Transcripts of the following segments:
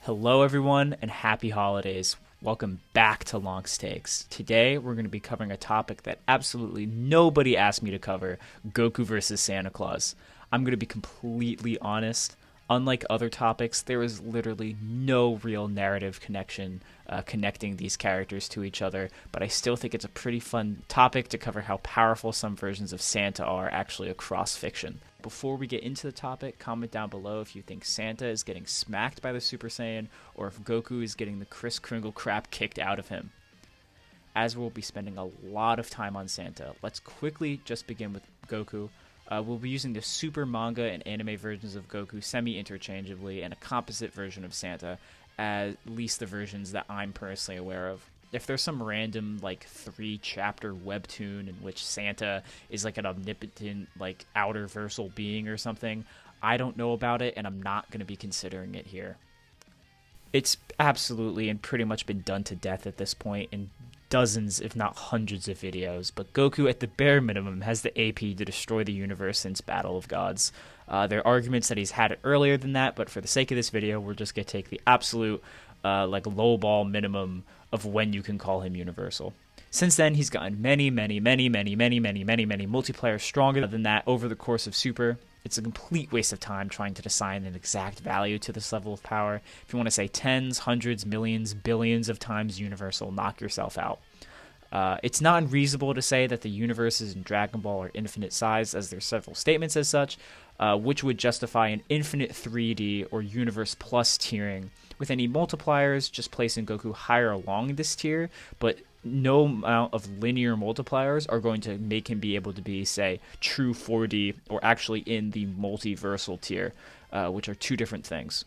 Hello, everyone, and happy holidays. Welcome back to Long Takes. Today, we're going to be covering a topic that absolutely nobody asked me to cover: Goku versus Santa Claus. I'm going to be completely honest. Unlike other topics, there is literally no real narrative connection connecting these characters to each other, but I still think it's a pretty fun topic to cover how powerful some versions of Santa are actually across fiction. Before we get into the topic, comment down below if you think Santa is getting smacked by the Super Saiyan or if Goku is getting the Kris Kringle crap kicked out of him. As we'll be spending a lot of time on Santa, let's quickly just begin with Goku. We'll be using the Super manga and anime versions of Goku semi-interchangeably and a composite version of Santa, at least the versions that I'm personally aware of. If there's some random, 3-chapter webtoon in which Santa is an omnipotent, outer-versal being or something, I don't know about it, and I'm not going to be considering it here. It's absolutely and pretty much been done to death at this point in dozens, if not hundreds of videos, but Goku at the bare minimum has the AP to destroy the universe since Battle of Gods. There are arguments that he's had it earlier than that, but for the sake of this video, we're just going to take the absolute lowball minimum of when you can call him universal. Since then, he's gotten many multiplayer stronger than that over the course of Super. It's a complete waste of time trying to assign an exact value to this level of power. If you want to say tens, hundreds, millions, billions of times universal, knock yourself out. It's not unreasonable to say that the universes in Dragon Ball are infinite size, as there's several statements as such, which would justify an infinite 3D or universe plus tiering, with any multipliers just placing Goku higher along this tier, but no amount of linear multipliers are going to make him be able to be, say, true 4D or actually in the multiversal tier, which are two different things.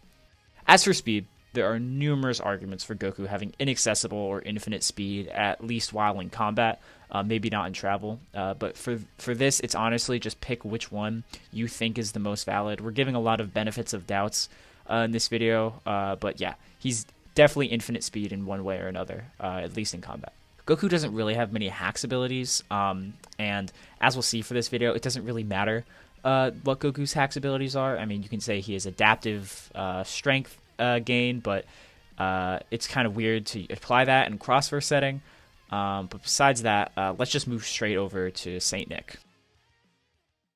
As for speed, there are numerous arguments for Goku having inaccessible or infinite speed, at least while in combat, maybe not in travel. But for this, it's honestly just pick which one you think is the most valid. We're giving a lot of benefits of doubts in this video, but yeah, he's definitely infinite speed in one way or another, at least in combat. Goku doesn't really have many hacks abilities, and as we'll see for this video, it doesn't really matter what Goku's hacks abilities are. I mean, you can say he has adaptive strength gain, but it's kind of weird to apply that in crossverse setting. But besides that, let's just move straight over to Saint Nick.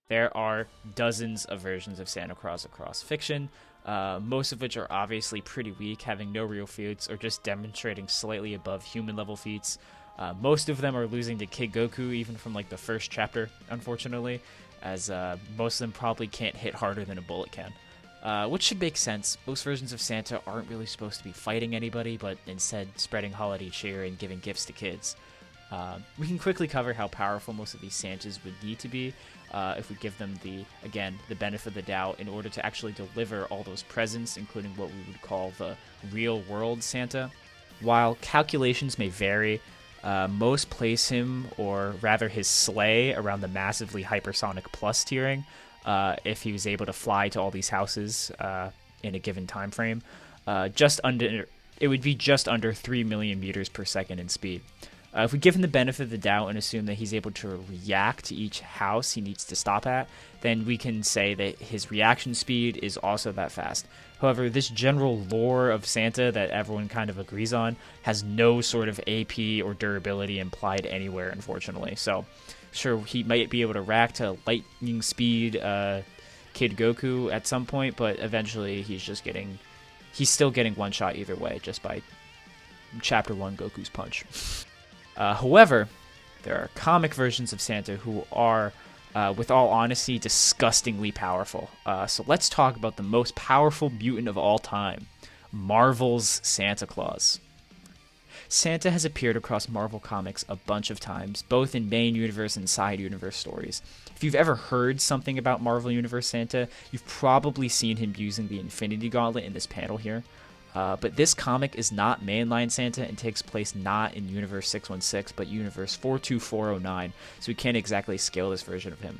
There are dozens of versions of Santa Claus across fiction, most of which are obviously pretty weak, having no real feats or just demonstrating slightly above human level feats. Most of them are losing to Kid Goku even from the first chapter, unfortunately, as most of them probably can't hit harder than a bullet can. Which should make sense. Most versions of Santa aren't really supposed to be fighting anybody, but instead spreading holiday cheer and giving gifts to kids. We can quickly cover how powerful most of these Santas would need to be if we give them the benefit of the doubt in order to actually deliver all those presents, including what we would call the real world Santa. While calculations may vary, most place him, or rather his sleigh, around the massively hypersonic plus tiering, if he was able to fly to all these houses in a given time frame. It would be just under 3 million meters per second in speed. If we give him the benefit of the doubt and assume that he's able to react to each house he needs to stop at, then we can say that his reaction speed is also that fast. However, this general lore of Santa that everyone kind of agrees on has no sort of AP or durability implied anywhere, unfortunately. So, sure, he might be able to react to lightning speed Kid Goku at some point, but eventually he's still getting one shot either way just by Chapter 1 Goku's punch. However, there are comic versions of Santa who are, with all honesty, disgustingly powerful. So let's talk about the most powerful mutant of all time, Marvel's Santa Claus. Santa has appeared across Marvel Comics a bunch of times, both in main universe and side universe stories. If you've ever heard something about Marvel Universe Santa, you've probably seen him using the Infinity Gauntlet in this panel here. But this comic is not mainline Santa and takes place not in Universe 616, but Universe 42409, so we can't exactly scale this version of him.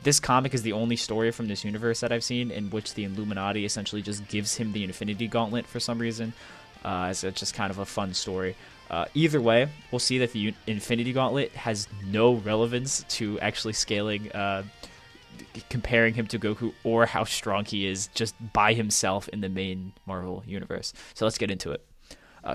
This comic is the only story from this universe that I've seen in which the Illuminati essentially just gives him the Infinity Gauntlet for some reason, as it's just kind of a fun story. Either way, we'll see that the Infinity Gauntlet has no relevance to actually scaling comparing him to Goku or how strong he is just by himself in the main Marvel universe. So let's get into it.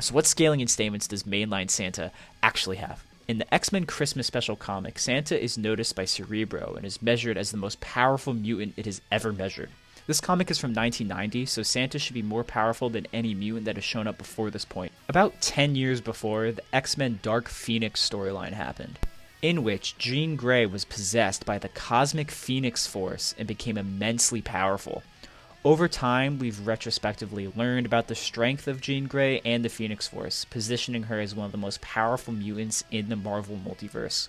So what scaling and statements does mainline Santa actually have? In the X-Men Christmas Special comic, Santa is noticed by Cerebro and is measured as the most powerful mutant it has ever measured. This comic is from 1990, so Santa should be more powerful than any mutant that has shown up before this point. About 10 years before, the X-Men Dark Phoenix storyline happened, in which Jean Grey was possessed by the Cosmic Phoenix Force and became immensely powerful. Over time, we've retrospectively learned about the strength of Jean Grey and the Phoenix Force, positioning her as one of the most powerful mutants in the Marvel multiverse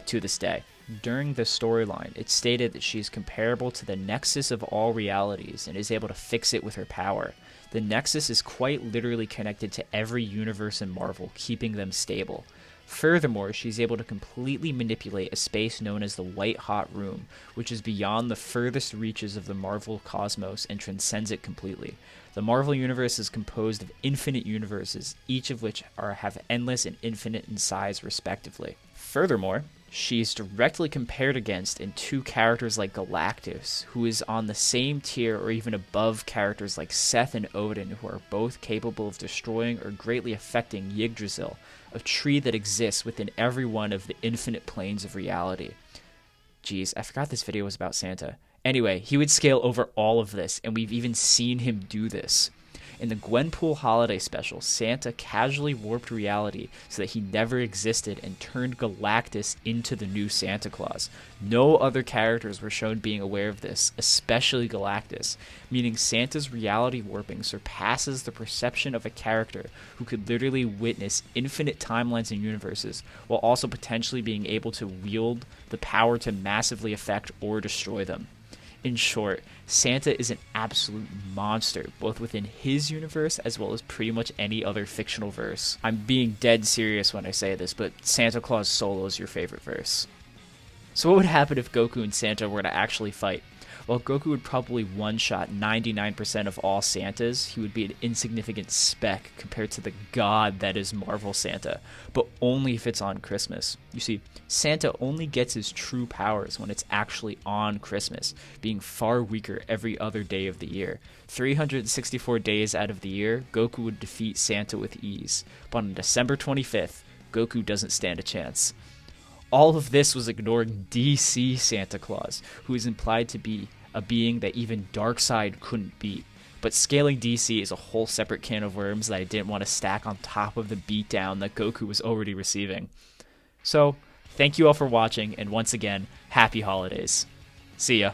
to this day. During the storyline, it's stated that she is comparable to the Nexus of all realities and is able to fix it with her power. The Nexus is quite literally connected to every universe in Marvel, keeping them stable. Furthermore, she's able to completely manipulate a space known as the White Hot Room, which is beyond the furthest reaches of the Marvel cosmos and transcends it completely. The Marvel Universe is composed of infinite universes, each of which have endless and infinite in size respectively. Furthermore, she's directly compared against in two characters like Galactus, who is on the same tier or even above characters like Seth and Odin, who are both capable of destroying or greatly affecting Yggdrasil, a tree that exists within every one of the infinite planes of reality. Jeez, I forgot this video was about Santa. Anyway, he would scale over all of this, and we've even seen him do this. In the Gwenpool holiday special, Santa casually warped reality so that he never existed and turned Galactus into the new Santa Claus. No other characters were shown being aware of this, especially Galactus, meaning Santa's reality warping surpasses the perception of a character who could literally witness infinite timelines and universes, while also potentially being able to wield the power to massively affect or destroy them. In short, Santa is an absolute monster, both within his universe as well as pretty much any other fictional verse. I'm being dead serious when I say this, but Santa Claus Solo is your favorite verse. So what would happen if Goku and Santa were to actually fight? While Goku would probably one-shot 99% of all Santas, he would be an insignificant speck compared to the god that is Marvel Santa, but only if it's on Christmas. You see, Santa only gets his true powers when it's actually on Christmas, being far weaker every other day of the year. 364 days out of the year, Goku would defeat Santa with ease, but on December 25th, Goku doesn't stand a chance. All of this was ignoring DC Santa Claus, who is implied to be a being that even Darkseid couldn't beat. But scaling DC is a whole separate can of worms that I didn't want to stack on top of the beatdown that Goku was already receiving. So, thank you all for watching, and once again, happy holidays. See ya.